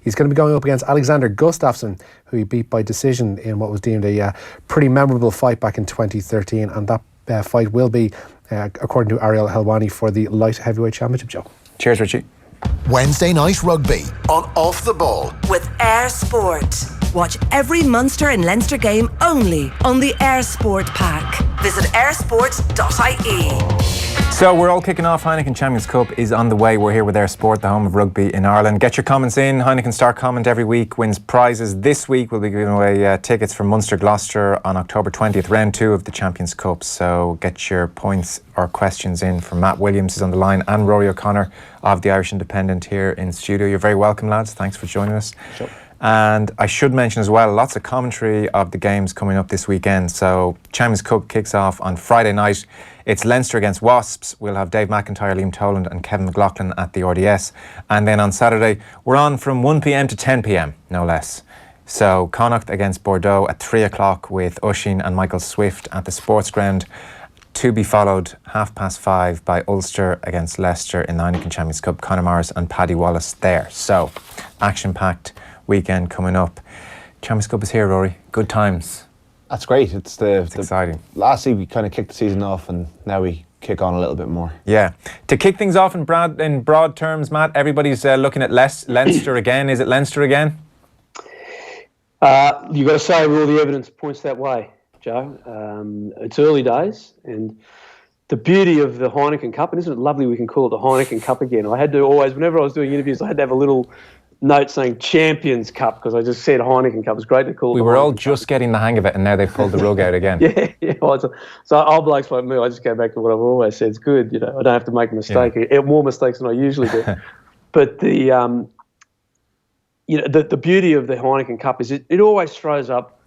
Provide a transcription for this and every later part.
He's going to be going up against Alexander Gustafsson, who he beat by decision in what was deemed a pretty memorable fight back in 2013, and that fight will be, according to Ariel Helwani, for the light heavyweight championship, Joe. Cheers, Richie. Wednesday Night Rugby on Off the Ball with Air Sport. Watch every Munster and Leinster game only on the Air Sport pack. Visit airsport.ie. So we're all kicking off. Heineken Champions Cup is on the way. We're here with Air Sport, the home of rugby in Ireland. Get your comments in. Heineken Star Comment every week wins prizes. This week we'll be giving away tickets for Munster Gloucester on October 20th, round 2 of the Champions Cup. So get your points or questions in from Matt Williams, who's on the line, and Ruaidhri O'Connor of the Irish Independent here in studio. You're very welcome, lads. Thanks for joining us. Sure. And I should mention as well, lots of commentary of the games coming up this weekend. So Champions Cup kicks off on Friday night. It's Leinster against Wasps. We'll have Dave McIntyre, Liam Toland and Kevin McLaughlin at the RDS. And then on Saturday, we're on from 1 p.m. to 10 p.m, no less. So Connacht against Bordeaux at 3 o'clock with Oisín and Michael Swift at the Sports Ground. To be followed 5:30 by Ulster against Leicester in the Heineken Champions Cup. Conor Murray and Paddy Wallace there. So action-packed weekend coming up. Champions Cup is here, Rory. Good times. That's great. It's exciting. Last week we kind of kicked the season off, and now we kick on a little bit more. Yeah. To kick things off in broad terms, Matt, everybody's looking at Leinster again. Is it Leinster again? You've got to say all the evidence points that way, Joe. It's early days, and the beauty of the Heineken Cup, and isn't it lovely we can call it the Heineken Cup again? I had to always, whenever I was doing interviews, I had to have a little note saying Champions Cup, because I just said Heineken Cup. It was great to call it. We were all just getting the hang of it, and now they've pulled the rug out again. Yeah. Well, so old blokes like me, I just go back to what I've always said. It's good, I don't have to make a mistake. Yeah. More mistakes than I usually do. But the beauty of the Heineken Cup is it always throws up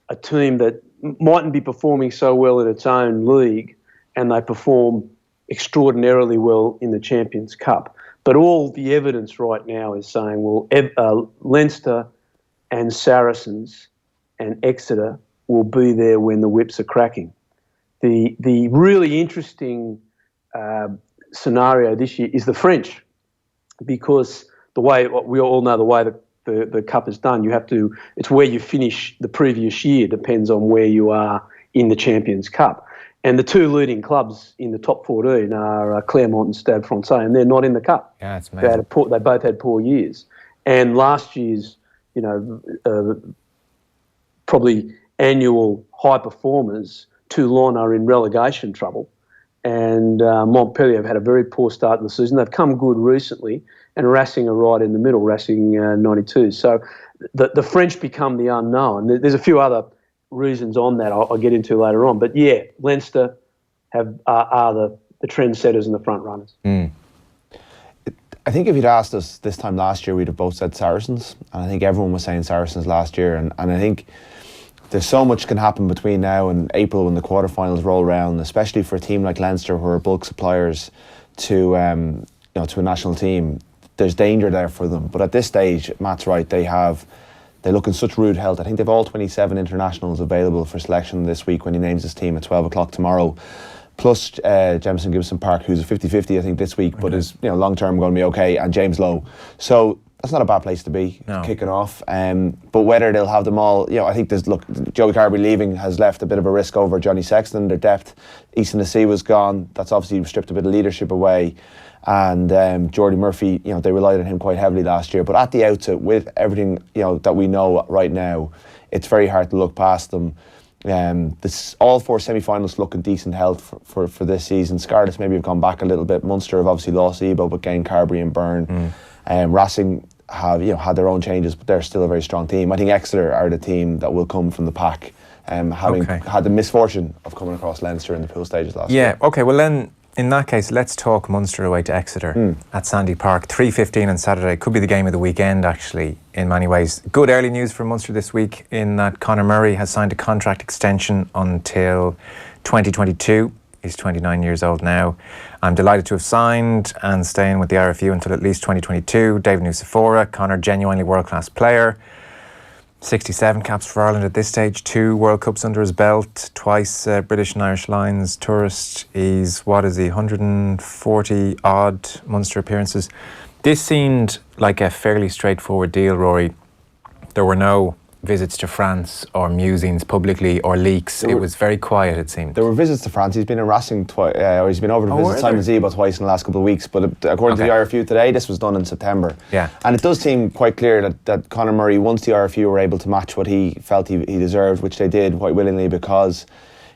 a team that mightn't be performing so well in its own league, and they perform extraordinarily well in the Champions Cup. But all the evidence right now is saying, well, Leinster and Saracens and Exeter will be there when the whips are cracking. The really interesting scenario this year is the French, because we all know the way that the Cup is done. It's where you finish the previous year, depends on where you are in the Champions Cup. And the two leading clubs in the top 14 are Clermont and Stade Francais, and they're not in the Cup. Yeah, it's amazing. They both had poor years. And last year's, probably annual high performers, Toulon are in relegation trouble. And Montpellier have had a very poor start in the season. They've come good recently, and Racing are right in the middle, Racing 92. So the French become the unknown. There's a few other reasons on that I'll get into later on. But yeah, Leinster are the trendsetters and the front runners. I think if you'd asked us this time last year, we'd have both said Saracens. And I think everyone was saying Saracens last year. And I think there's so much can happen between now and April when the quarterfinals roll around, especially for a team like Leinster, who are bulk suppliers to a national team. There's danger there for them. But at this stage, Matt's right, they look in such rude health. I think they've all 27 internationals available for selection this week when he names his team at 12 o'clock tomorrow. Plus Jamison Gibson Park, who's a 50-50, I think, this week, but is long-term going to be okay, and James Lowe. So that's not a bad place to be, kicking off. But whether they'll have them all, I think Joey Carberry leaving has left a bit of a risk over Johnny Sexton. Their depth, Easton Nassi was gone. That's obviously stripped a bit of leadership away. And Jordy Murphy, they relied on him quite heavily last year. But at the outset, with everything that we know right now, it's very hard to look past them. All 4 semi-finals look in decent health for this season. Scarlets maybe have gone back a little bit. Munster have obviously lost Ebo, but gained Carberry and Byrne. Racing have had their own changes, but they're still a very strong team. I think Exeter are the team that will come from the pack, having had the misfortune of coming across Leinster in the pool stages last year. Yeah, okay, well then, in that case, let's talk Munster away to Exeter at Sandy Park. 3:15 on Saturday. Could be the game of the weekend, actually, in many ways. Good early news for Munster this week in that Conor Murray has signed a contract extension until 2022. He's 29 years old now. I'm delighted to have signed and staying with the IRFU until at least 2022. David Nusafora, Conor, genuinely world-class player. 67 caps for Ireland at this stage, 2 World Cups under his belt, twice British and Irish Lions tourist. He's, 140 odd Munster appearances. This seemed like a fairly straightforward deal, Rory. There were no visits to France or musings publicly or leaks. It was very quiet, it seemed. There were visits to France. He's been in Racing twice, or he's been over to visit Simon Zebo twice in the last couple of weeks. But according to the IRFU today, this was done in September. Yeah. And it does seem quite clear that Conor Murray, once the RFU were able to match what he felt he deserved, which they did quite willingly because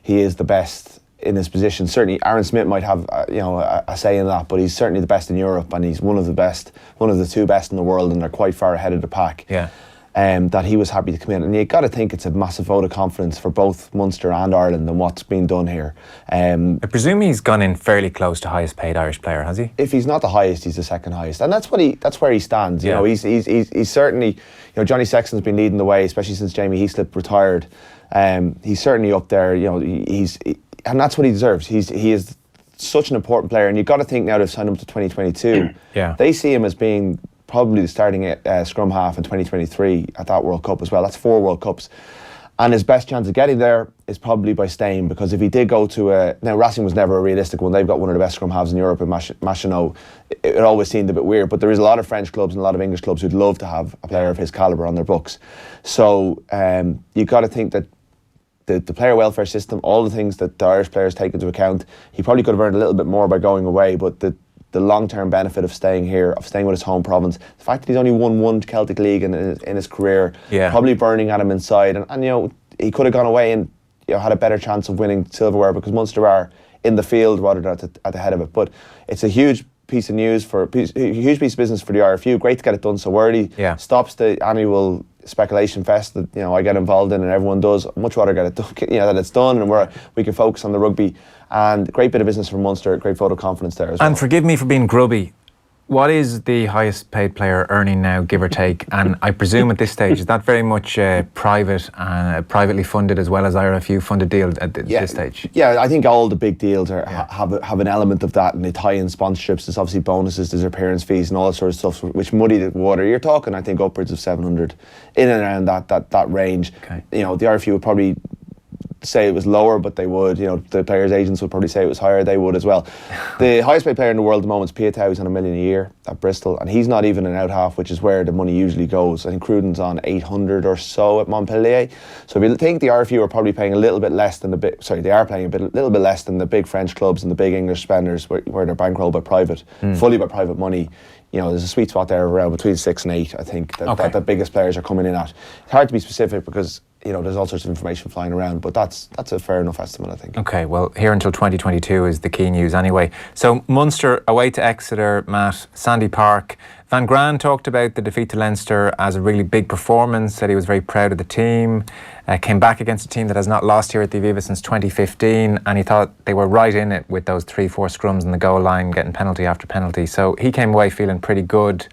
he is the best in his position. Certainly Aaron Smith might have a say in that, but he's certainly the best in Europe, and he's one of the two best in the world, and they're quite far ahead of the pack. Yeah. That he was happy to come in, and you got to think it's a massive vote of confidence for both Munster and Ireland in what's been done here. I presume he's gone in fairly close to highest paid Irish player, has he? If he's not the highest, he's the second highest, and that's where he stands. You know, he's certainly, Johnny Sexton's been leading the way, especially since Jamie Heaslip retired. He's certainly up there. And that's what he deserves. He is such an important player, and you've got to think now they've signed him to 2022. Yeah. They see him as being probably the starting scrum half in 2023 at that World Cup as well. That's 4 World Cups. And his best chance of getting there is probably by staying, because if he did go to now Racing was never a realistic one. They've got one of the best scrum halves in Europe in Machineau. It always seemed a bit weird, but there is a lot of French clubs and a lot of English clubs who'd love to have a player of his calibre on their books. So you've got to think that the player welfare system, all the things that the Irish players take into account, he probably could have earned a little bit more by going away, but the long-term benefit of staying here, of staying with his home province, the fact that he's only won 1 Celtic League in his career, probably burning at him inside, and he could have gone away and had a better chance of winning silverware, because Munster are in the field rather than at the head of it. But it's a huge piece of news a huge piece of business for the RFU. Great to get it done so early. Yeah. Stops the annual speculation fest that I get involved in and everyone does. I'd much rather get it done, that it's done, and we can focus on the rugby. And great bit of business for Munster, great vote of confidence there as well. And forgive me for being grubby, what is the highest paid player earning now, give or take? And I presume at this stage, is that very much privately funded as well as IRFU funded deal at this stage? Yeah, I think all the big deals have an element of that, and they tie in sponsorships. There's obviously bonuses, there's appearance fees and all that sort of stuff, which muddy the water. You're talking, I think, upwards of 700 in and around that range. Okay. The RFU would probably say it was lower, but they would, the players' agents would probably say it was higher, they would as well. The highest paid player in the world at the moment is Piatow. He's on $1 million a year at Bristol, and he's not even an out half, which is where the money usually goes. I think Cruden's on 800 or so at Montpellier. So if you think the RFU are probably paying a little bit less than they are paying a little bit less than the big French clubs and the big English spenders where they're bankrolled by fully by private money. There's a sweet spot there around between 6 and 8, I think, that the biggest players are coming in at. It's hard to be specific because there's all sorts of information flying around, but that's a fair enough estimate, I think. Okay, well, here until 2022 is the key news anyway. So Munster away to Exeter, Matt, Sandy Park. Van Graan talked about the defeat to Leinster as a really big performance, said he was very proud of the team, came back against a team that has not lost here at the Aviva since 2015, and he thought they were right in it with those 3-4 scrums on the goal line, getting penalty after penalty. So he came away feeling pretty good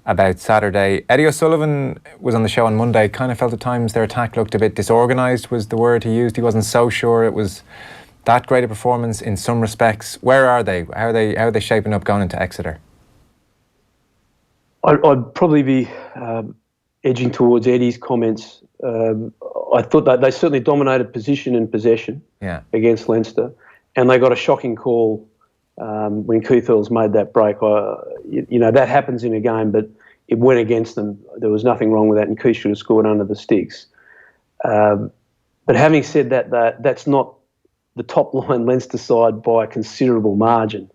about Saturday. Eddie O'Sullivan was on the show on Monday, kind of felt at times their attack looked a bit disorganised was the word he used. He wasn't so sure it was that great a performance in some respects. Where are they? How are they shaping up going into Exeter? I'd probably be edging towards Eddie's comments. I thought that they certainly dominated position and possession against Leinster, and they got a shocking call when Keith Earls made that break. That happens in a game, but it went against them. There was nothing wrong with that, and Keith should have scored under the sticks. But having said that, that's not the top line Leinster side by a considerable margin.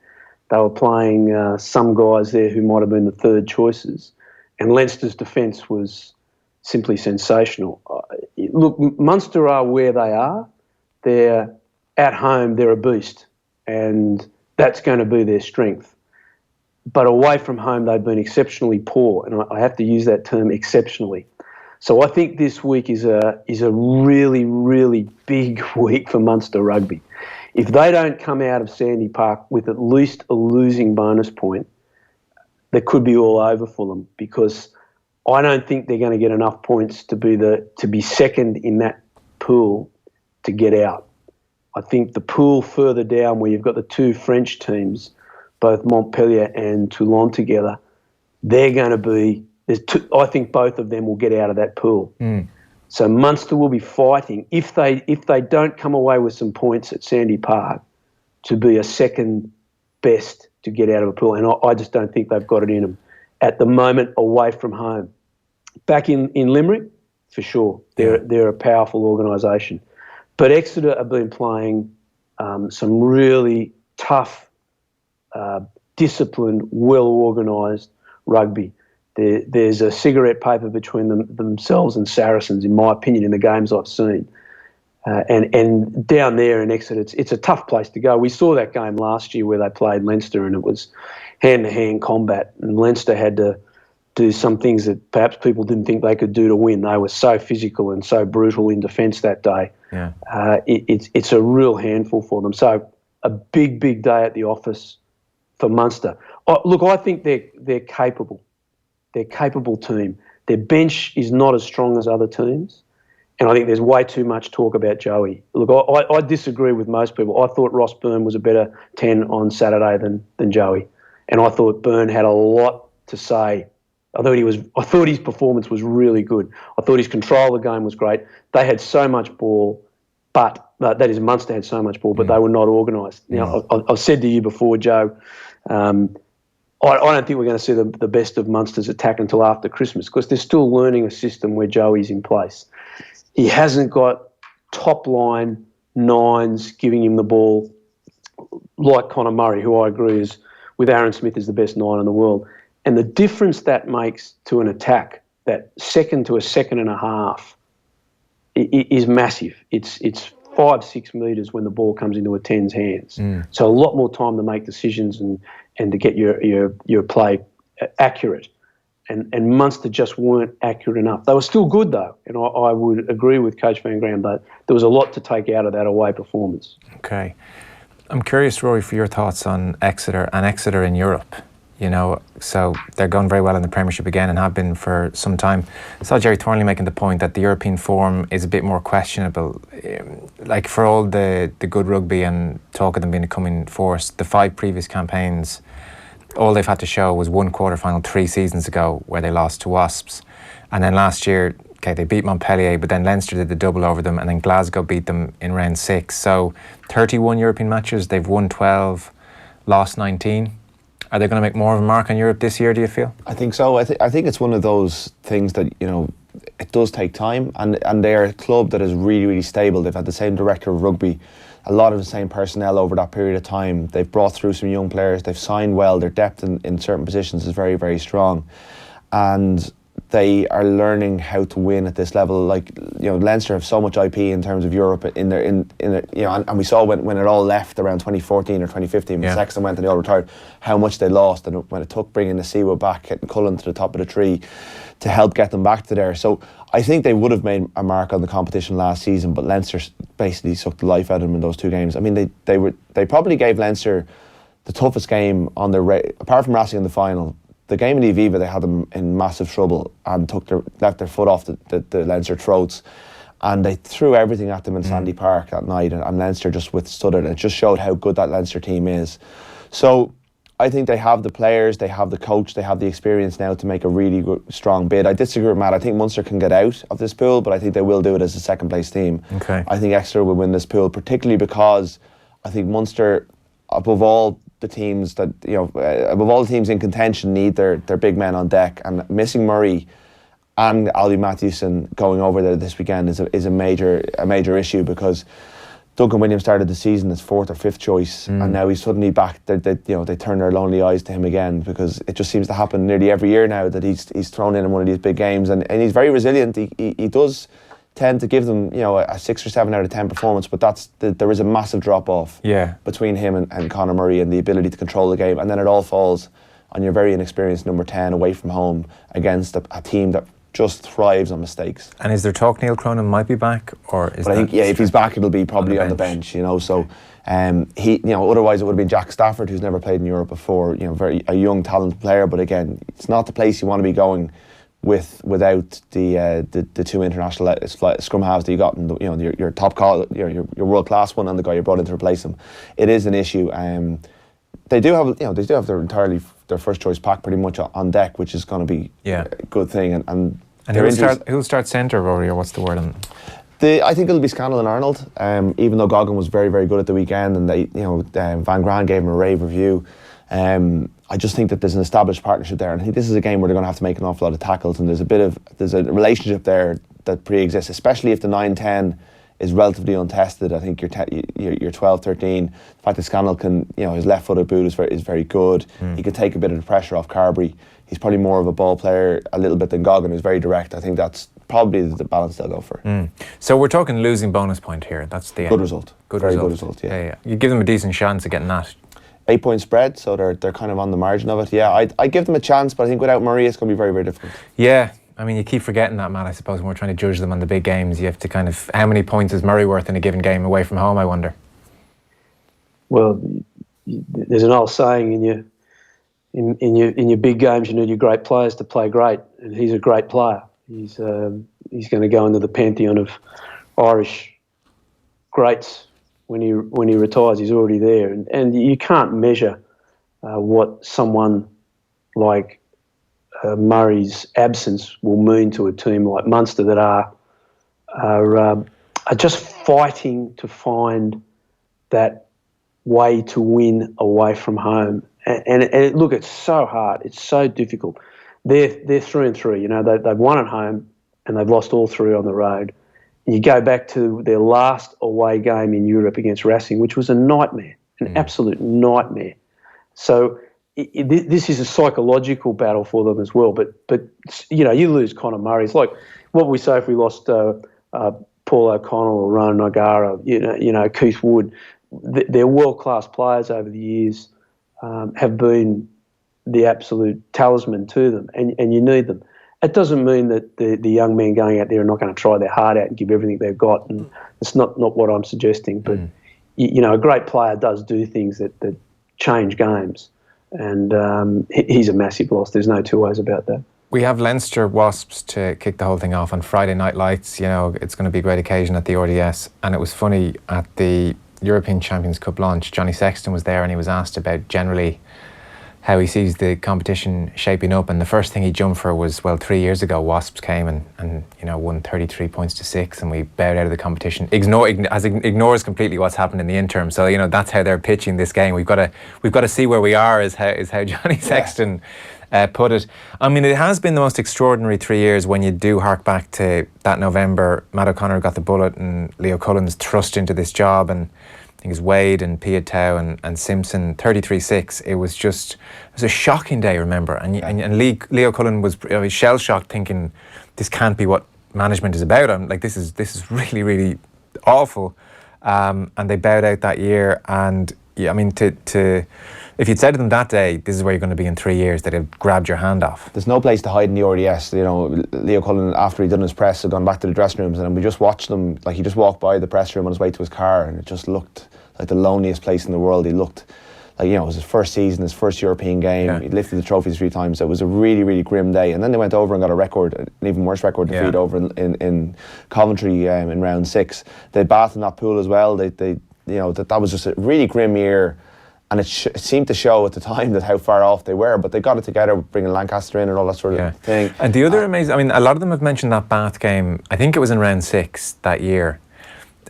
They were playing some guys there who might have been the third choices, and Leinster's defence was simply sensational. Look, Munster are where they are. They're at home, they're a beast, and that's going to be their strength. But away from home, they've been exceptionally poor, and I have to use that term, exceptionally. So I think this week is a really, really big week for Munster rugby. If they don't come out of Sandy Park with at least a losing bonus point, they could be all over for them, because I don't think they're going to get enough points to be second in that pool to get out. I think the pool further down, where you've got the two French teams, both Montpellier and Toulon together, they're going to be. I think both of them will get out of that pool. So Munster will be fighting, if they don't come away with some points at Sandy Park, to be a second best to get out of a pool. And I just don't think they've got it in them. at the moment away from home. Back in Limerick, for sure, they're a powerful organisation. But Exeter have been playing some really tough, disciplined, well-organised rugby. There's a cigarette paper between themselves and Saracens, in my opinion, in the games I've seen. And down there in Exeter, it's a tough place to go. We saw that game last year where they played Leinster, and it was hand-to-hand combat, and Leinster had to do some things that perhaps people didn't think they could do to win. They were so physical and so brutal in defence that day. Yeah. It's a real handful for them. So a big, big day at the office for Munster. Look, I think they're capable. They're a capable team. Their bench is not as strong as other teams, and I think there's way too much talk about Joey. Look, I disagree with most people. I thought Ross Byrne was a better 10 on Saturday than Joey, and I thought Byrne had a lot to say. I thought his performance was really good. I thought his control of the game was great. They had so much ball, but that is, Munster had so much ball, but they were not organised. Now, I've said to you before, Joe, I don't think we're going to see the best of Munster's attack until after Christmas, because they're still learning a system where Joey's in place. He hasn't got top-line nines giving him the ball like Conor Murray, who I agree is, with Aaron Smith, is the best nine in the world. And the difference that makes to an attack, that second to a second and a half, is massive. It's 5-6 metres when the ball comes into a 10's hands. So a lot more time to make decisions and to get your play accurate. And Munster just weren't accurate enough. They were still good, though, and I would agree with Coach Van Graham that there was a lot to take out of that away performance. Okay. I'm curious, Rory, for your thoughts on Exeter and Exeter in Europe. You know, so they're going very well in the Premiership again and have been for some time. I saw Jerry Thornley making the point that the European form is a bit more questionable. Like, for all the good rugby and talk of them being a coming force, the 5 previous campaigns, all they've had to show was one quarter-final 3 seasons ago where they lost to Wasps. And then last year, okay, they beat Montpellier, but then Leinster did the double over them, and then Glasgow beat them in round 6. So 31 European matches, they've won 12, lost 19. Are they going to make more of a mark on Europe this year, do you feel? I think so. I think it's one of those things that, you know, it does take time, and they're a club that is really, really stable. They've had the same director of rugby, a lot of the same personnel over that period of time. They've brought through some young players. They've signed well. Their depth in certain positions is very, very strong. And they are learning how to win at this level. Like, you know, Leinster have so much IP in terms of Europe in their you know, and we saw when it all left around 2014 or 2015 when Sexton went and they all retired, how much they lost, and when it took bringing the Seawood back, getting Cullen to the top of the tree to help get them back to there. So I think they would have made a mark on the competition last season, but Leinster basically sucked the life out of them in those 2 games. I mean, they probably gave Leinster the toughest game on their apart from Racing in the final. The game in the Aviva, they had them in massive trouble and left their foot off the Leinster throats, and they threw everything at them in Sandy Park that night, and Leinster just withstood it. And it just showed how good that Leinster team is. So I think they have the players, they have the coach, they have the experience now to make a really good, strong bid. I disagree with Matt. I think Munster can get out of this pool, but I think they will do it as a second place team. Okay. I think Exeter will win this pool, particularly because I think Munster, above all the teams that, you know, above all the teams in contention, need their big men on deck, and missing Murray and Aldi Matthewson going over there this weekend is a major issue, because Duncan Williams started the season as 4th or 5th choice, and now he's suddenly back. They turn their lonely eyes to him again, because it just seems to happen nearly every year now that he's thrown in one of these big games, and he's very resilient. He does tend to give them, you know, a 6 or 7 out of 10 performance, but there is a massive drop off between him and Conor Murray, and the ability to control the game, and then it all falls on your very inexperienced number 10 away from home against a team that just thrives on mistakes. And is there talk Neil Cronin might be back, or is? But I think if he's back, it'll be probably on the bench. You know, so he, you know, otherwise it would have been Jack Stafford, who's never played in Europe before. You know, a young, talented player, but again, it's not the place you want to be going without the 2 international scrum halves that you got, and you know, your top call, your world class one, and the guy you brought in to replace him. It is an issue. They do have their first choice pack pretty much on deck, which is going to be a good thing. And who'll start centre, Rory, or what's the word on? I think it'll be Scannell and Arnold. Even though Goggin was very, very good at the weekend, and Van Graan gave him a rave review. I just think that there's an established partnership there, and I think this is a game where they're going to have to make an awful lot of tackles, and there's a relationship there that pre-exists, especially if the 9-10 is relatively untested. I think your 12-13. The fact that Scannell can, his left-footed boot is very good. He can take a bit of the pressure off Carberry. He's probably more of a ball player a little bit than Goggin, who's very direct. I think that's probably the balance they'll go for. So we're talking losing bonus point here. That's the good result. Very good result. Yeah. You give them a decent chance of getting that. 8-point spread, so they're kind of on the margin of it. Yeah, I give them a chance, but I think without Murray, it's going to be very, very difficult. Yeah. I mean, you keep forgetting that, Matt. I suppose when we're trying to judge them on the big games, you have to kind of, how many points is Murray worth in a given game away from home, I wonder? Well, there's an old saying in your big games, you need your great players to play great, and he's a great player. He's going to go into the pantheon of Irish greats when he retires. He's already there, and you can't measure what someone like Murray's absence will mean to a team like Munster that are just fighting to find that way to win away from home. And look, it's so hard. It's so difficult. They're 3-3. They've won at home and they've lost all 3 on the road. And you go back to their last away game in Europe against Racing, which was a nightmare, an absolute nightmare. So this is a psychological battle for them as well. But you lose Conor Murray. It's like what we say if we lost Paul O'Connell or Ronan O'Gara, Keith Wood. They're world-class players over the years, have been the absolute talisman to them, and you need them. It doesn't mean that the young men going out there are not going to try their heart out and give everything they've got, and it's not what I'm suggesting. But, a great player does do things that change games. And he's a massive loss. There's no two ways about that. We have Leinster Wasps to kick the whole thing off on Friday Night Lights. It's going to be a great occasion at the RDS. And it was funny, at the European Champions Cup launch, Johnny Sexton was there and he was asked about generally how he sees the competition shaping up. And the first thing he jumped for was, 3 years ago, Wasps came and won 33 points to 6, and we bowed out of the competition. Ignores completely what's happened in the interim. So that's how they're pitching this game. We've got to see where we are. Is how Johnny Sexton put it. I mean, it has been the most extraordinary 3 years when you do hark back to that November. Matt O'Connor got the bullet and Leo Cullen's thrust into this job, and I think it was Wade and Piatow and Simpson, 33-6. It was a shocking day, remember. And Leo Cullen was shell-shocked, thinking this can't be what management is about. I'm like, this is really, really awful. And they bowed out that year. And yeah, I mean, if you'd said to them that day, this is where you're going to be in 3 years, they'd have grabbed your hand off. There's no place to hide in the RDS. Leo Cullen, after he'd done his press, had gone back to the dressing rooms, and we just watched him. Like, he just walked by the press room on his way to his car, and it just looked like the loneliest place in the world. He looked like, it was his first season, his first European game. Yeah. He lifted the trophies 3 times. It was a really, really grim day. And then they went over and got a record, an even worse record defeat over in Coventry in round 6. They bathed in that pool as well. That was just a really grim year. And it seemed to show at the time that how far off they were, but they got it together, bringing Lancaster in and all that sort of thing. And the other amazing, I mean, a lot of them have mentioned that Bath game. I think it was in round 6 that year.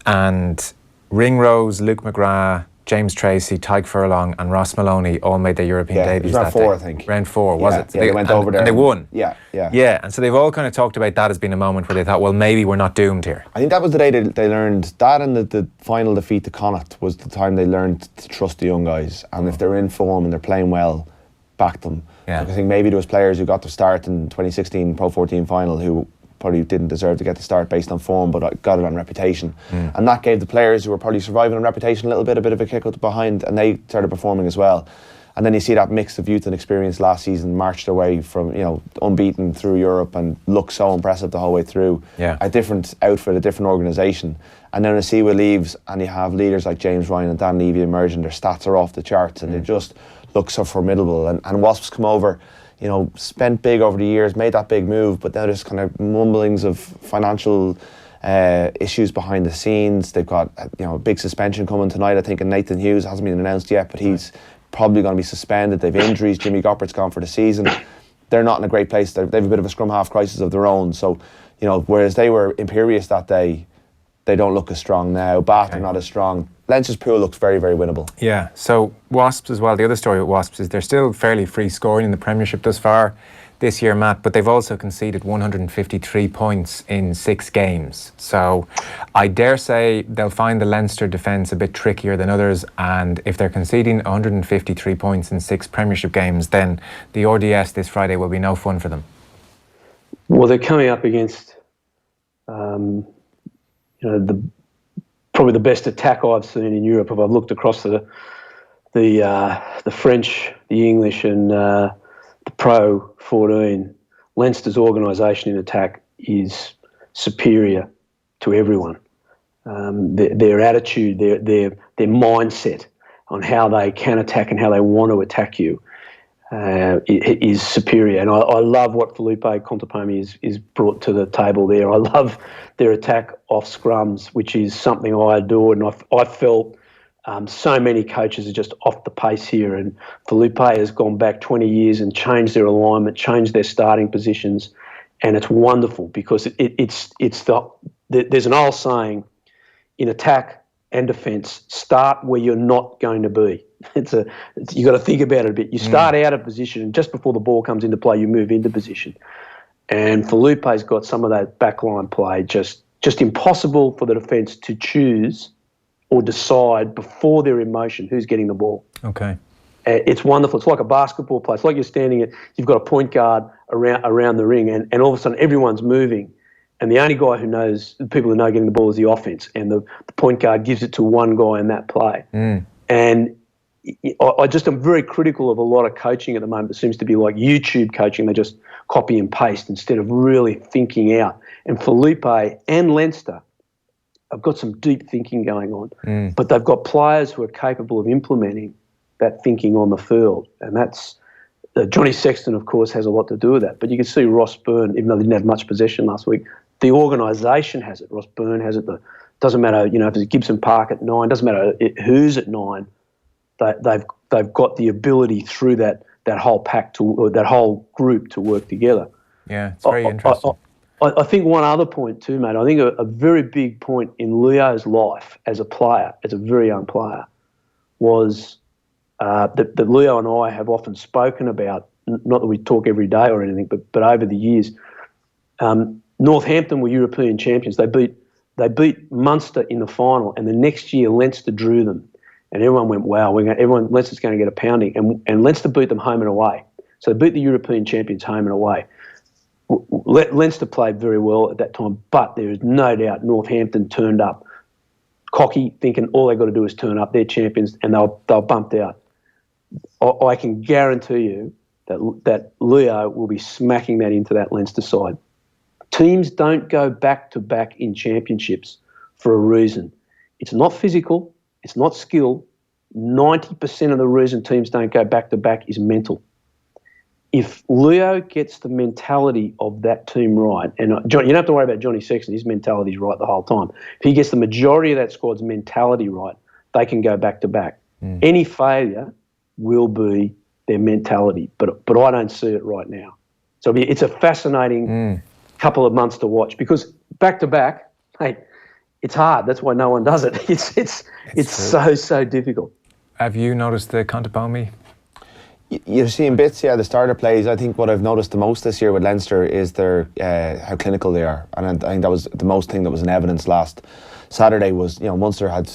And Ringrose, Luke McGrath, James Tracy, Tyke Furlong and Ross Maloney all made their European debuts that day. Round 4, I think. Round 4, was it? Yeah, they went over there. And they won. Yeah. And so they've all kind of talked about that as being a moment where they thought, well, maybe we're not doomed here. I think that was the day they learned, that and the final defeat to Connacht was the time they learned to trust the young guys. And if they're in form and they're playing well, back them. Yeah. Like, I think maybe there was players who got to start in 2016 Pro 14 final who probably didn't deserve to get the start based on form, but got it on reputation. And that gave the players who were probably surviving on reputation a bit of a kick up behind, and they started performing as well. And then you see that mix of youth and experience last season march their way from, unbeaten through Europe and look so impressive the whole way through. Yeah. A different outfit, a different organisation. And then Asiwa leaves and you have leaders like James Ryan and Dan Levy emerge, and their stats are off the charts and they just look so formidable. And Wasps come over, spent big over the years, made that big move, but now there's kind of mumblings of financial issues behind the scenes. They've got a big suspension coming tonight, I think, and Nathan Hughes hasn't been announced yet, but he's probably going to be suspended. They've injuries. Jimmy Goppert's gone for the season. They're not in a great place. They have a bit of a scrum half crisis of their own. So, whereas they were imperious that day, they don't look as strong now. Bath are not as strong. Leinster's pool looks very, very winnable. Yeah, so Wasps as well. The other story with Wasps is they're still fairly free scoring in the Premiership thus far this year, Matt, but they've also conceded 153 points in 6 games. So I dare say they'll find the Leinster defence a bit trickier than others, and if they're conceding 153 points in 6 Premiership games, then the RDS this Friday will be no fun for them. Well, they're coming up against, probably the best attack I've seen in Europe. If I've looked across the French, the English, and the Pro 14, Leinster's organisation in attack is superior to everyone. Their attitude, their mindset on how they can attack and how they want to attack you is superior. And I love what Felipe Contepomi is brought to the table there. I love their attack off scrums, which is something I adored. And I felt so many coaches are just off the pace here. And Felipe has gone back 20 years and changed their alignment, changed their starting positions. And it's wonderful because there's an old saying, in attack and defence, start where you're not going to be. You got to think about it a bit. You start out of position, and just before the ball comes into play, you move into position. And Felipe's got some of that backline play, just impossible for the defence to choose or decide before they're in motion who's getting the ball. Okay. It's wonderful. It's like a basketball play. It's like you've got a point guard around the ring, and all of a sudden everyone's moving. And the only guy the people who know getting the ball is the offense, and the point guard gives it to one guy in that play. And I'm very critical of a lot of coaching at the moment. It seems to be like YouTube coaching. They just copy and paste instead of really thinking out. And Felipe and Leinster have got some deep thinking going on, but they've got players who are capable of implementing that thinking on the field. And that's Johnny Sexton, of course, has a lot to do with that. But you can see Ross Byrne, even though they didn't have much possession last week, the organisation has it. Ross Byrne has it. Doesn't matter, if it's Gibson Park at 9, doesn't matter who's at 9. They've got the ability through that whole pack that whole group to work together. Yeah, it's very interesting. I think one other point too, mate. I think a very big point in Leo's life as a player, as a very young player, was that Leo and I have often spoken about. Not that we talk every day or anything, but over the years, Northampton were European champions. They beat Munster in the final, and the next year Leinster drew them. And everyone went, wow, Leinster's going to get a pounding. And Leinster beat them home and away. So they beat the European champions home and away. Leinster played very well at that time, but there is no doubt Northampton turned up cocky, thinking all they've got to do is turn up. They're champions, and they'll bumped out. I can guarantee you that Leo will be smacking that into that Leinster side. Teams don't go back-to-back in championships for a reason. It's not physical. It's not skill. 90% of the reason teams don't go back-to-back is mental. If Leo gets the mentality of that team right, and you don't have to worry about Johnny Sexton, his mentality's right the whole time. If he gets the majority of that squad's mentality right, they can go back-to-back. Any failure will be their mentality, but I don't see it right now. So it's a fascinating couple of months to watch, because back-to-back, hey, it's hard. That's why no one does it. It's so difficult. Have you noticed the Contepomi? You're seeing bits, the starter plays. I think what I've noticed the most this year with Leinster is their how clinical they are, and I think that was the most thing that was in evidence last Saturday. Was Munster had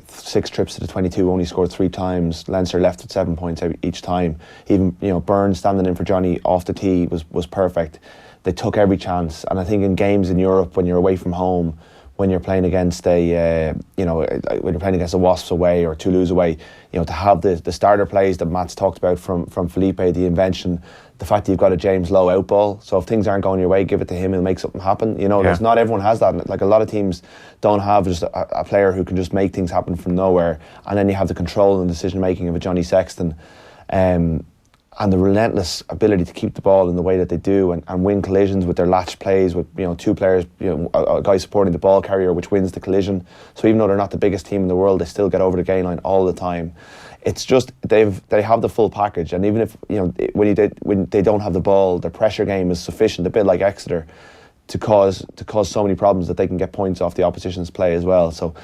6 trips to the 22, only scored 3 times. Leinster left with 7 points each time. Even Burns standing in for Johnny off the tee was perfect. They took every chance, and I think in games in Europe, when you're away from home, when you're playing against when you're playing against the Wasps away or Toulouse away, to have the starter plays that Matt's talked about from Felipe, the invention, the fact that you've got a James Lowe out ball, so if things aren't going your way, give it to him and make something happen. There's not everyone has that. Like, a lot of teams don't have just a player who can just make things happen from nowhere, and then you have the control and decision making of a Johnny Sexton. And the relentless ability to keep the ball in the way that they do and win collisions with their latch plays with 2 players, a guy supporting the ball carrier, which wins the collision. So even though they're not the biggest team in the world, they still get over the gain line all the time. It's just they have the full package, and even if when they don't have the ball, their pressure game is sufficient, a bit like Exeter, to cause so many problems that they can get points off the opposition's play as well. So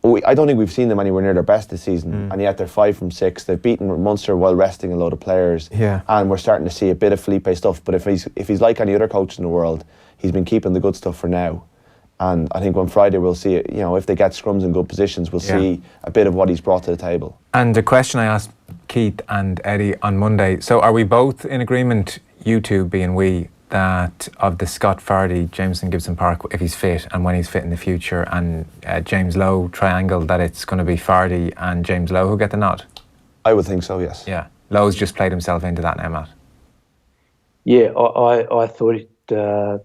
I don't think we've seen them anywhere near their best this season, and yet they're 5 from 6. They've beaten Munster while resting a load of players, and we're starting to see a bit of Felipe stuff. But if he's like any other coach in the world, he's been keeping the good stuff for now. And I think on Friday we'll see it. You know, if they get scrums in good positions, we'll see a bit of what he's brought to the table. And the question I asked Keith and Eddie on Monday, so are we both in agreement, you two being we, that of the Scott Fardy, Jameson Gibson Park, if he's fit and when he's fit in the future, and James Lowe triangle, that it's going to be Fardy and James Lowe who get the nod? I would think so, yes. Yeah. Lowe's just played himself into that now, Matt. Yeah, I thought it.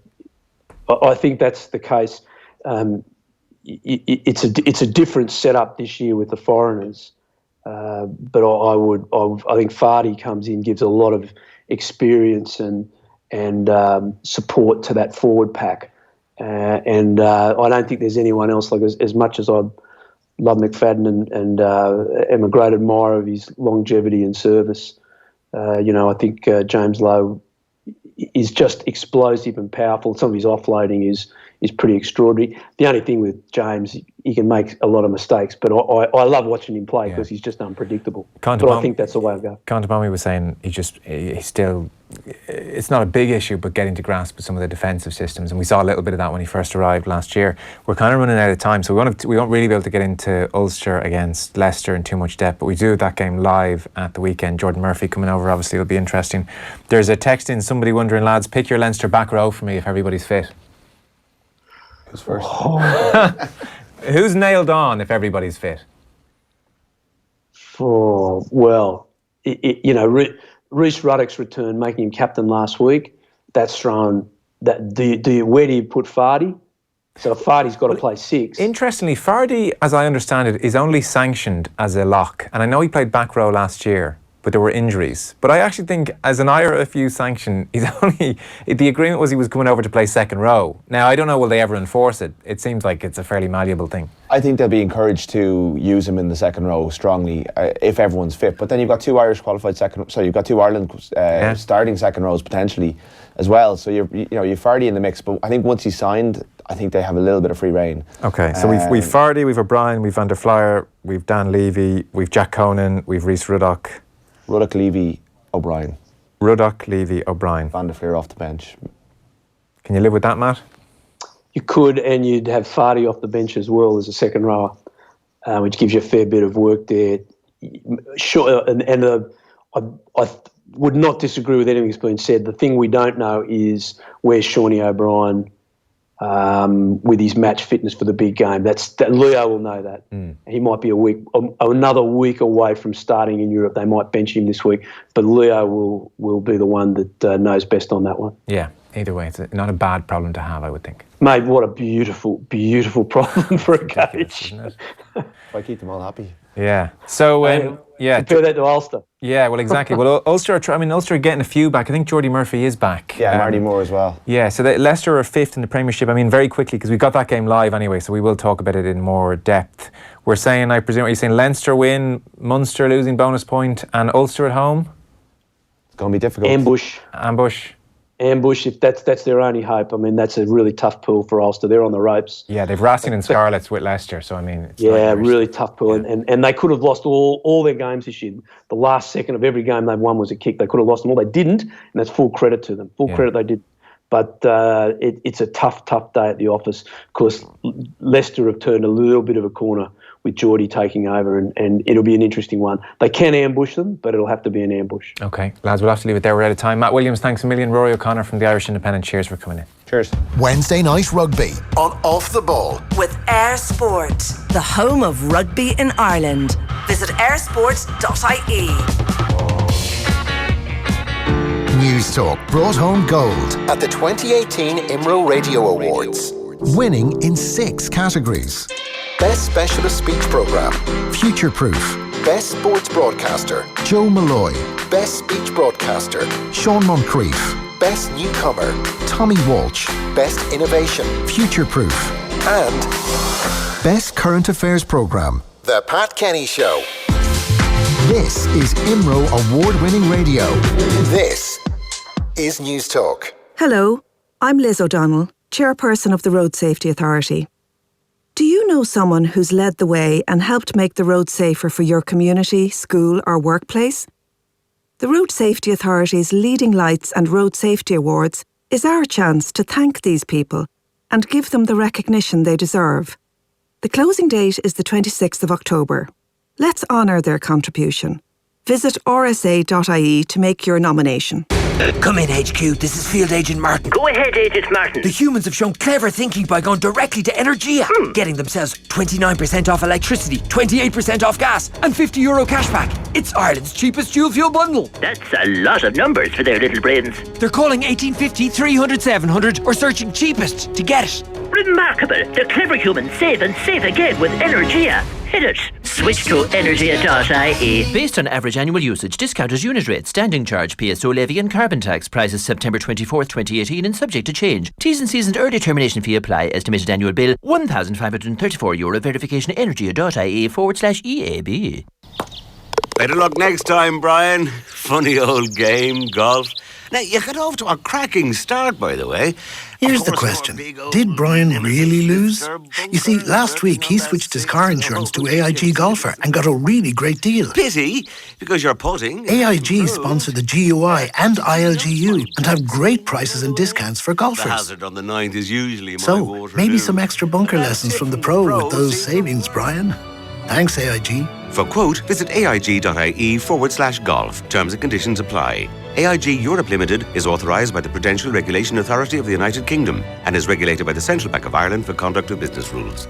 I think that's the case. It's a different setup this year with the foreigners, but I think Fardy comes in, gives a lot of experience and support to that forward pack, and I don't think there's anyone else like as much as I love McFadden and am a great admirer of his longevity and service. I think James Lowe is just explosive and powerful. Some of his offloading is pretty extraordinary. The only thing with James, he can make a lot of mistakes, but I love watching him play because he's just unpredictable. But I think that's the way I go. Contabami was saying he's still, it's not a big issue, but getting to grasp with some of the defensive systems, and we saw a little bit of that when he first arrived last year. We're kind of running out of time, so we won't really be able to get into Ulster against Leicester in too much depth, but we do have that game live at the weekend. Jordan Murphy coming over, obviously it'll be interesting. There's a text in, somebody wondering, lads, pick your Leinster back row for me if everybody's fit. Who's first? Who's nailed on if everybody's fit? Oh, well, Rhys Ruddock's return, making him captain last week, that's thrown. Where do you put Fardy? So Fardy's got to play 6. Interestingly, Fardy, as I understand it, is only sanctioned as a lock, and I know he played back row last year, but there were injuries. But I actually think as an IRFU sanction, the agreement was he was coming over to play second row. Now, I don't know, will they ever enforce it? It seems like it's a fairly malleable thing. I think they'll be encouraged to use him in the second row strongly if everyone's fit. But then you've got 2 Irish qualified you've got 2 Ireland starting second rows potentially as well. So you've Fardy in the mix. But I think once he's signed, I think they have a little bit of free rein. Okay, so we've Fardy, we've O'Brien, we've Van der Flyer, we've Dan Levy, we've Jack Conan, we've Rhys Ruddock. Ruddock, Levy, O'Brien. Ruddock, Levy, O'Brien. Van der Flyer off the bench. Can you live with that, Matt? You could, and you'd have Fardy off the bench as well as a second rower, which gives you a fair bit of work there. Sure, I would not disagree with anything that's been said. The thing we don't know is where's Shawnee O'Brien with his match fitness for the big game. Leo will know that. He might be another week away from starting in Europe. They might bench him this week, but Leo will be the one that knows best on that one. Yeah, either way, it's not a bad problem to have, I would think. Mate, what a beautiful, beautiful problem for a coach. If I keep them all happy. Yeah. So, compare that to Ulster. Yeah, well, exactly. Well, Ulster are getting a few back. I think Geordie Murphy is back. Yeah, Marty Moore as well. Yeah, so Leicester are 5th in the Premiership. I mean, very quickly, because we got that game live anyway, so we will talk about it in more depth. We're saying, I presume, are you saying Leinster win, Munster losing bonus point, and Ulster at home? It's going to be difficult. Ambush, if that's their only hope. I mean, that's a really tough pool for Ulster. They're on the ropes. Yeah, they've Racing and Scarlets with Leicester, so I mean... It's really tough pool. Yeah. And they could have lost all their games this year. The last second of every game they've won was a kick. They could have lost them all. They didn't, and that's full credit to them. Full credit they did. But it's a tough day at the office. Of course, Leicester have turned a little bit of a corner with Geordie taking over, and it'll be an interesting one. They can ambush them, but it'll have to be an ambush. Okay, lads, we'll have to leave it there. We're out of time. Matt Williams, thanks a million. Ruaidhri O'Connor from the Irish Independent, cheers for coming in. Cheers. Wednesday Night Rugby on Off the Ball. With Air Sport, the home of rugby in Ireland. Visit airsport.ie. News Talk brought home gold at the 2018 IMRO Radio Awards, winning in 6 categories. Best Specialist Speech Programme, Future Proof, Best Sports Broadcaster, Joe Molloy, Best Speech Broadcaster, Sean Moncrief, Best Newcomer, Tommy Walsh, Best Innovation, Future Proof, and Best Current Affairs Programme, The Pat Kenny Show. This is IMRO award-winning radio. This is News Talk. Hello, I'm Liz O'Donnell, Chairperson of the Road Safety Authority. Do you you know someone who's led the way and helped make the road safer for your community, school or workplace? The Road Safety Authority's Leading Lights and Road Safety Awards is our chance to thank these people and give them the recognition they deserve. The closing date is the 26th of October. Let's honour their contribution. Visit rsa.ie to make your nomination. Come in, HQ. This is Field Agent Martin. Go ahead, Agent Martin. The humans have shown clever thinking by going directly to Energia, getting themselves 29% off electricity, 28% off gas, and €50 cashback. It's Ireland's cheapest dual fuel bundle. That's a lot of numbers for their little brains. They're calling 1850 300 700 or searching cheapest to get it. Remarkable. The clever humans save and save again with Energia. Hit it. Switch to energia.ie. Based on average annual usage, discounted unit rate, standing charge, PSO levy and carbon tax. Prices September 24th, 2018 and subject to change. T's and C's and early termination fee apply. Estimated annual bill €1,534. Verification energia.ie/EAB. Better luck next time, Brian. Funny old game, golf. Now, you got off to a cracking start, by the way. Here's the question. Did Brian really lose? You see, last week he switched his car insurance to AIG Golfer and got a really great deal. Pity, because you're putting. AIG sponsor the GUI and ILGU and have great prices and discounts for The golfers. hazard on the 9th is usually my So, water maybe due. some extra bunker lessons from the pro with those savings, Brian. Thanks, AIG. For quote, visit aig.ie/golf. Terms and conditions apply. AIG Europe Limited is authorised by the Prudential Regulation Authority of the United Kingdom and is regulated by the Central Bank of Ireland for conduct of business rules.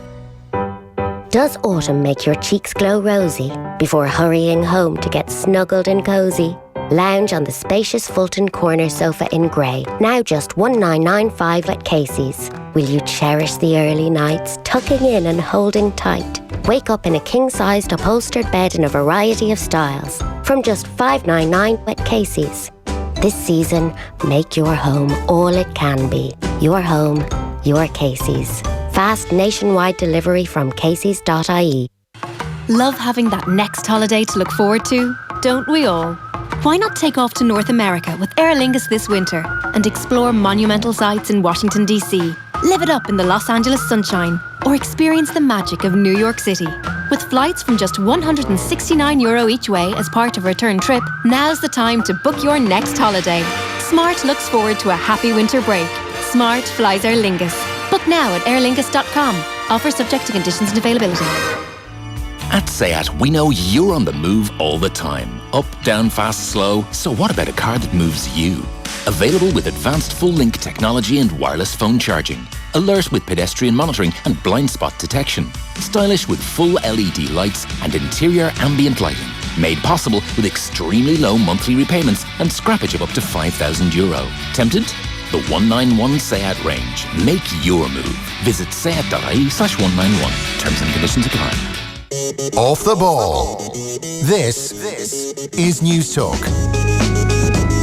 Does autumn make your cheeks glow rosy before hurrying home to get snuggled and cosy? Lounge on the spacious Fulton corner sofa in grey, now just $1995 at Casey's. Will you cherish the early nights, tucking in and holding tight? Wake up in a king-sized upholstered bed in a variety of styles, from just $5.99 at Casey's. This season, make your home all it can be. Your home, your Casey's. Fast nationwide delivery from Casey's.ie. Love having that next holiday to look forward to, don't we all? Why not take off to North America with Aer Lingus this winter and explore monumental sites in Washington, D.C., live it up in the Los Angeles sunshine, or experience the magic of New York City? With flights from just €169 each way as part of a return trip, now's the time to book your next holiday. Smart looks forward to a happy winter break. Smart flies Aer Lingus. Book now at airlingus.com. Offer subject to conditions and availability. At SEAT, we know you're on the move all the time. Up, down, fast, slow. So what about a car that moves you? Available with advanced full-link technology and wireless phone charging. Alert with pedestrian monitoring and blind spot detection. Stylish with full LED lights and interior ambient lighting. Made possible with extremely low monthly repayments and scrappage of up to €5,000. Tempted? The 191 SEAT range. Make your move. Visit seat.ie/191. Terms and conditions apply. Off the ball. This is News Talk.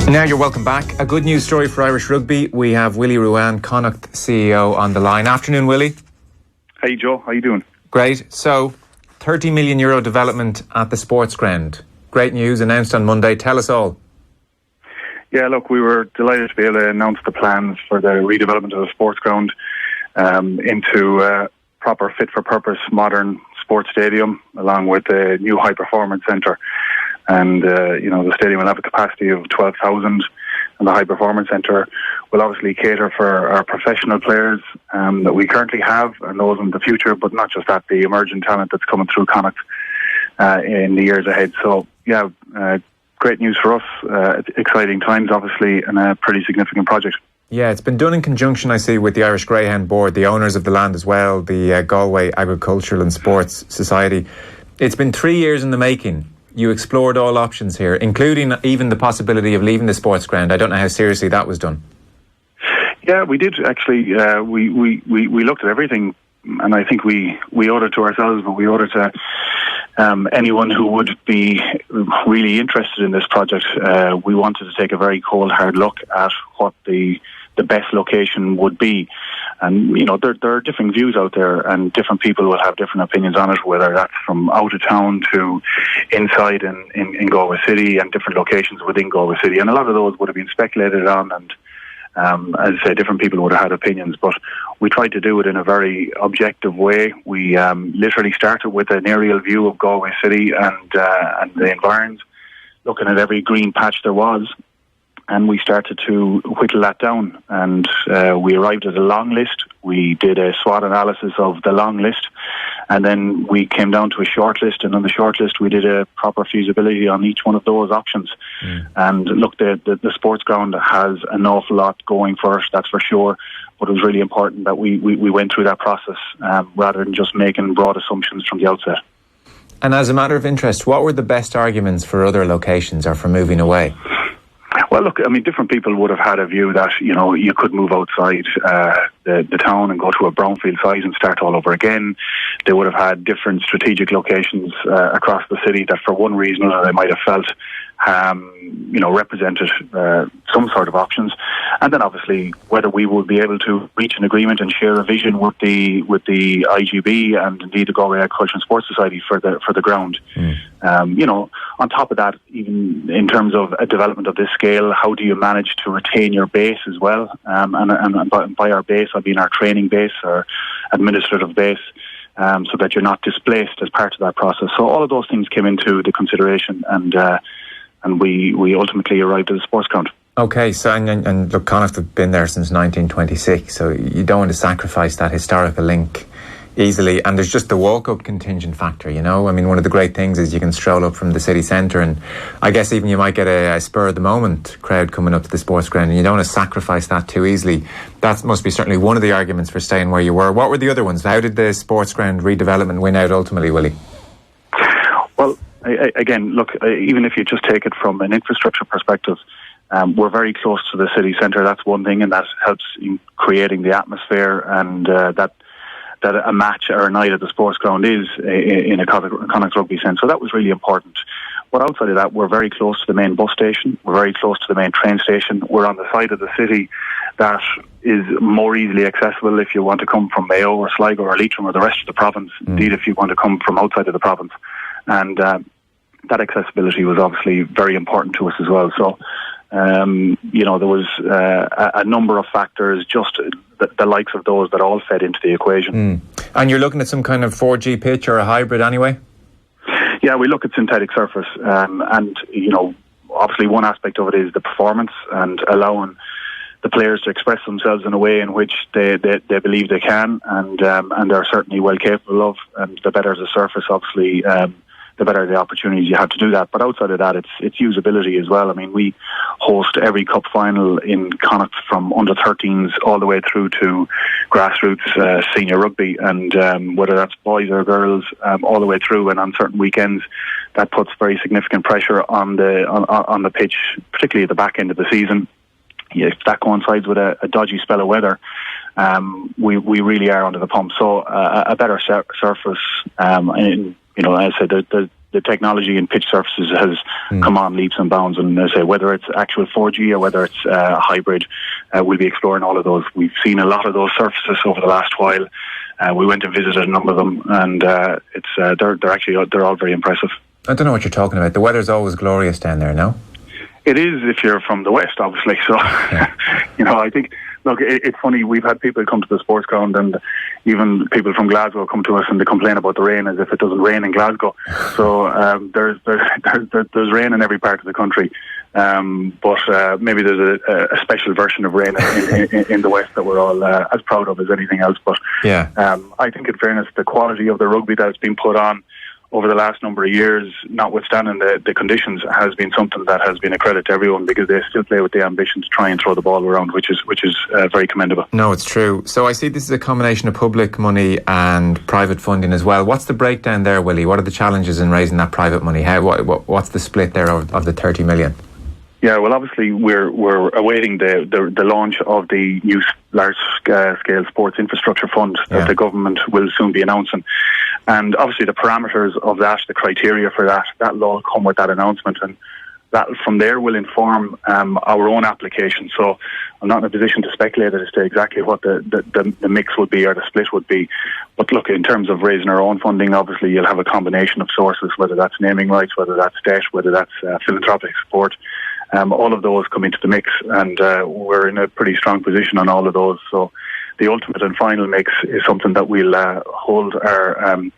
Now you're welcome back. A good news story for Irish rugby. We have Willie Ruane, Connacht CEO, on the line. Afternoon, Willie. Hey, Joe. How you doing? Great. So, €30 million development at the sports ground. Great news announced on Monday. Tell us all. Yeah, look, we were delighted to be able to announce the plans for the redevelopment of the sports ground into a proper fit-for-purpose modern sports stadium, along with a new high-performance centre. And, the stadium will have a capacity of 12,000, and the high-performance centre will obviously cater for our professional players that we currently have and those in the future, but not just that, the emerging talent that's coming through Connacht in the years ahead. So, yeah, great news for us. Exciting times, obviously, and a pretty significant project. Yeah, it's been done in conjunction, I see, with the Irish Greyhound Board, the owners of the land as well, the Galway Agricultural and Sports Society. It's been 3 years in the making. You explored all options here, including even the possibility of leaving the sports ground. I don't know how seriously that was done. Yeah, we did actually. We looked at everything, and I think we owed it to ourselves, but we owed it to anyone who would be really interested in this project. We wanted to take a very cold, hard look at what the best location would be. And, there are different views out there, and different people will have different opinions on it, whether that's from out of town to inside in Galway City and different locations within Galway City. And a lot of those would have been speculated on and As I say, different people would have had opinions, but we tried to do it in a very objective way. We literally started with an aerial view of Galway City and the environs, looking at every green patch there was, and we started to whittle that down. And we arrived at a long list. We did a SWOT analysis of the long list, and then we came down to a short list, and on the short list we did a proper feasibility on each one of those options. And look, the sports ground has an awful lot going for us, that's for sure, but it was really important that we went through that process rather than just making broad assumptions from the outset. And as a matter of interest, what were the best arguments for other locations or for moving away? Well, look, I mean, different people would have had a view that, you know, you could move outside the town and go to a brownfield site and start all over again. They would have had different strategic locations across the city that for one reason or another they might have felt represented some sort of options. And then obviously whether we would be able to reach an agreement and share a vision with the IGB and indeed the Galway Agriculture and Sports Society for the ground. On top of that, even in terms of a development of this scale, how do you manage to retain your base as well? And by our base, I mean our training base, our administrative base, so that you're not displaced as part of that process. So all of those things came into the consideration, and we ultimately arrived at the sports ground. Okay, so and look, Connacht have been there since 1926, so you don't want to sacrifice that historical link easily. And there's just the walk-up contingent factor, you know. I mean, one of the great things is you can stroll up from the city centre, and I guess even you might get a spur-of-the-moment crowd coming up to the sports ground, and you don't want to sacrifice that too easily. That must be certainly one of the arguments for staying where you were. What were the other ones? How did the sports ground redevelopment win out ultimately, Willie? Well, again, look, even if you just take it from an infrastructure perspective, we're very close to the city centre. That's one thing, and that helps in creating the atmosphere, and that a match or a night at the sports ground is in a Connacht rugby sense. So that was really important. But outside of that, we're very close to the main bus station. We're very close to the main train station. We're on the side of the city that is more easily accessible if you want to come from Mayo or Sligo or Leitrim or the rest of the province. Indeed, if you want to come from outside of the province. And that accessibility was obviously very important to us as well. So, there was a number of factors, just the likes of those that all fed into the equation. And you're looking at some kind of 4G pitch or a hybrid anyway? Yeah, we look at synthetic surface, and obviously one aspect of it is the performance and allowing the players to express themselves in a way in which they believe they can, and they're certainly well capable of. And the better the surface, obviously, the better the opportunities you have to do that. But outside of that, it's usability as well. I mean, we host every cup final in Connacht from under 13s all the way through to grassroots senior rugby, and whether that's boys or girls, all the way through. And on certain weekends, that puts very significant pressure on the pitch, particularly at the back end of the season. If that coincides with a dodgy spell of weather, we really are under the pump. So a better surface, as I said, the technology in pitch surfaces has come on leaps and bounds, and as I say, whether it's actual 4G or whether it's a hybrid, we'll be exploring all of those. We've seen a lot of those surfaces over the last while. We went and visited a number of them, and they're all very impressive. I don't know what you're talking about. The weather's always glorious down there, no? It is if you're from the west, obviously. So, I think, look, it's funny. We've had people come to the sports ground, and even people from Glasgow come to us and they complain about the rain as if it doesn't rain in Glasgow. So there's rain in every part of the country, but maybe there's a special version of rain in the west that we're all as proud of as anything else. But I think, in fairness, the quality of the rugby that's been put on over the last number of years, notwithstanding the conditions, has been something that has been a credit to everyone, because they still play with the ambition to try and throw the ball around, which is very commendable. No, it's true. So I see this is a combination of public money and private funding as well. What's the breakdown there, Willie? What are the challenges in raising that private money? What's the split there of the 30 million? Yeah, well, obviously we're awaiting the launch of the new large-scale sports infrastructure fund that the government will soon be announcing. And obviously the parameters of that, the criteria for that'll all come with that announcement, and that from there will inform our own application. So I'm not in a position to speculate as to exactly what the mix would be or the split would be. But look, in terms of raising our own funding, obviously you'll have a combination of sources, whether that's naming rights, whether that's debt, whether that's philanthropic support. all of those come into the mix, and we're in a pretty strong position on all of those. So the ultimate and final mix is something that we'll hold our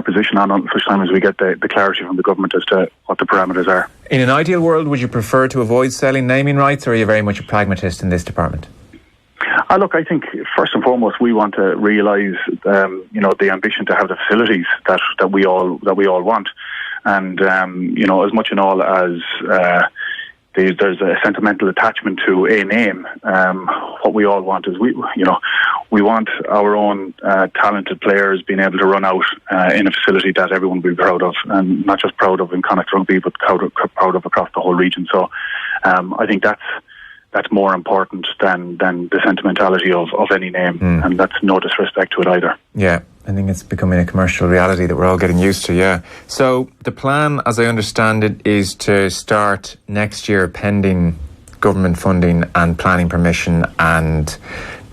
position on such time as we get the clarity from the government as to what the parameters are. In an ideal world, would you prefer to avoid selling naming rights, or are you very much a pragmatist in this department? Look, I think first and foremost we want to realise, the ambition to have the facilities that we all want, and as much and all as there's a sentimental attachment to a name. What we all want is we want our own talented players being able to run out in a facility that everyone will be proud of, and not just proud of in Connacht Rugby, but proud of across the whole region. So I think that's more important than the sentimentality of any name, and that's no disrespect to it either. Yeah, I think it's becoming a commercial reality that we're all getting used to, yeah. So the plan, as I understand it, is to start next year pending government funding and planning permission, and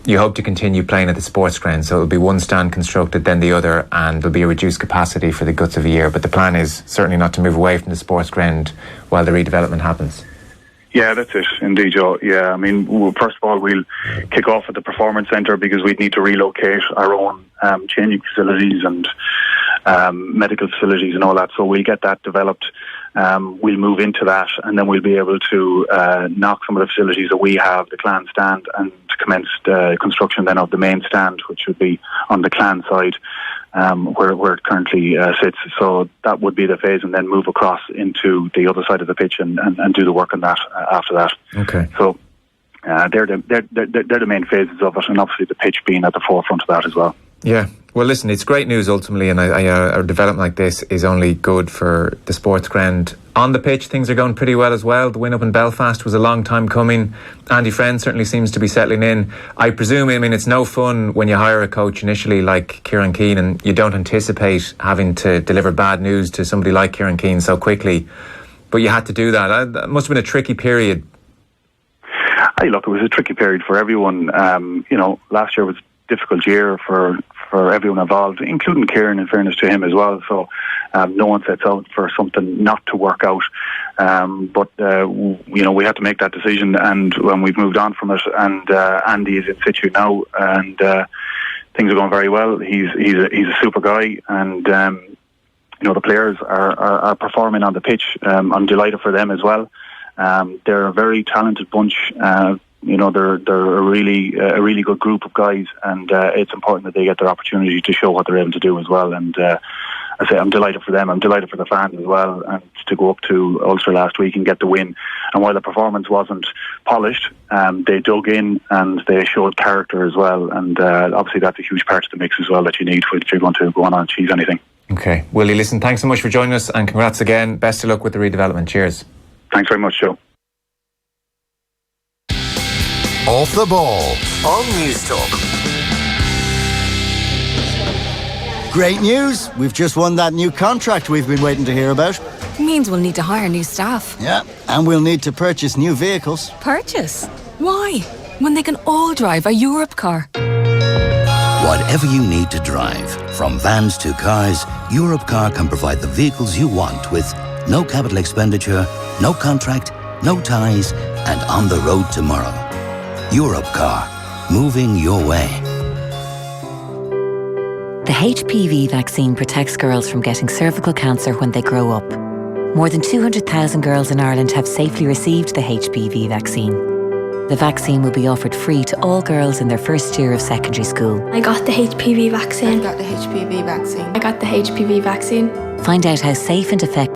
you hope to continue playing at the sports ground. So it'll be one stand constructed, then the other, and there'll be a reduced capacity for the guts of a year. But the plan is certainly not to move away from the sports ground while the redevelopment happens. Yeah, that's it, indeed, Joe. Yeah, I mean, first of all, we'll kick off at the Performance Centre because we'd need to relocate our own changing facilities and medical facilities and all that. So we'll get that developed. We'll move into that, and then we'll be able to knock some of the facilities that we have, the Clan stand, and commence the construction then of the main stand, which would be on the Clan side. Where it currently sits. So that would be the phase, and then move across into the other side of the pitch and do the work on that after that. Okay. So they're the main phases of it, and obviously the pitch being at the forefront of that as well. Yeah. Well, listen, it's great news ultimately, and a development like this is only good for the sports ground. On the pitch, things are going pretty well as well. The win up in Belfast was a long time coming. Andy Friend certainly seems to be settling in. I presume, it's no fun when you hire a coach initially like Kieran Keane and you don't anticipate having to deliver bad news to somebody like Kieran Keane so quickly. But you had to do that. That must have been a tricky period. Look, it was a tricky period for everyone. Last year was a difficult year for everyone involved, including Kieran, in fairness to him as well. So no one sets out for something not to work out. But we had to make that decision, and when we've moved on from it, and Andy is in situ now, and things are going very well. He's a super guy, and the players are performing on the pitch. I'm delighted for them as well. They're a very talented bunch. They're a really good group of guys, and it's important that they get their opportunity to show what they're able to do as well. And I say I'm delighted for them. I'm delighted for the fans as well, and to go up to Ulster last week and get the win. And while the performance wasn't polished, they dug in and they showed character as well. And obviously that's a huge part of the mix as well that you need if you're going to go on and achieve anything. Okay, Willie, listen, thanks so much for joining us, and congrats again. Best of luck with the redevelopment. Cheers. Thanks very much, Joe. Off the ball on News Talk. Great news. We've just won that new contract we've been waiting to hear about. Means we'll need to hire new staff. Yeah, and we'll need to purchase new vehicles. Purchase? Why? When they can all drive a Europe car. Whatever you need to drive, from vans to cars, Europe Car can provide the vehicles you want with no capital expenditure, no contract, no ties, and on the road tomorrow. Europe Car, moving your way. The HPV vaccine protects girls from getting cervical cancer when they grow up. More than 200,000 girls in Ireland have safely received the HPV vaccine. The vaccine will be offered free to all girls in their first year of secondary school. I got the HPV vaccine. I got the HPV vaccine. I got the HPV vaccine. Find out how safe and effective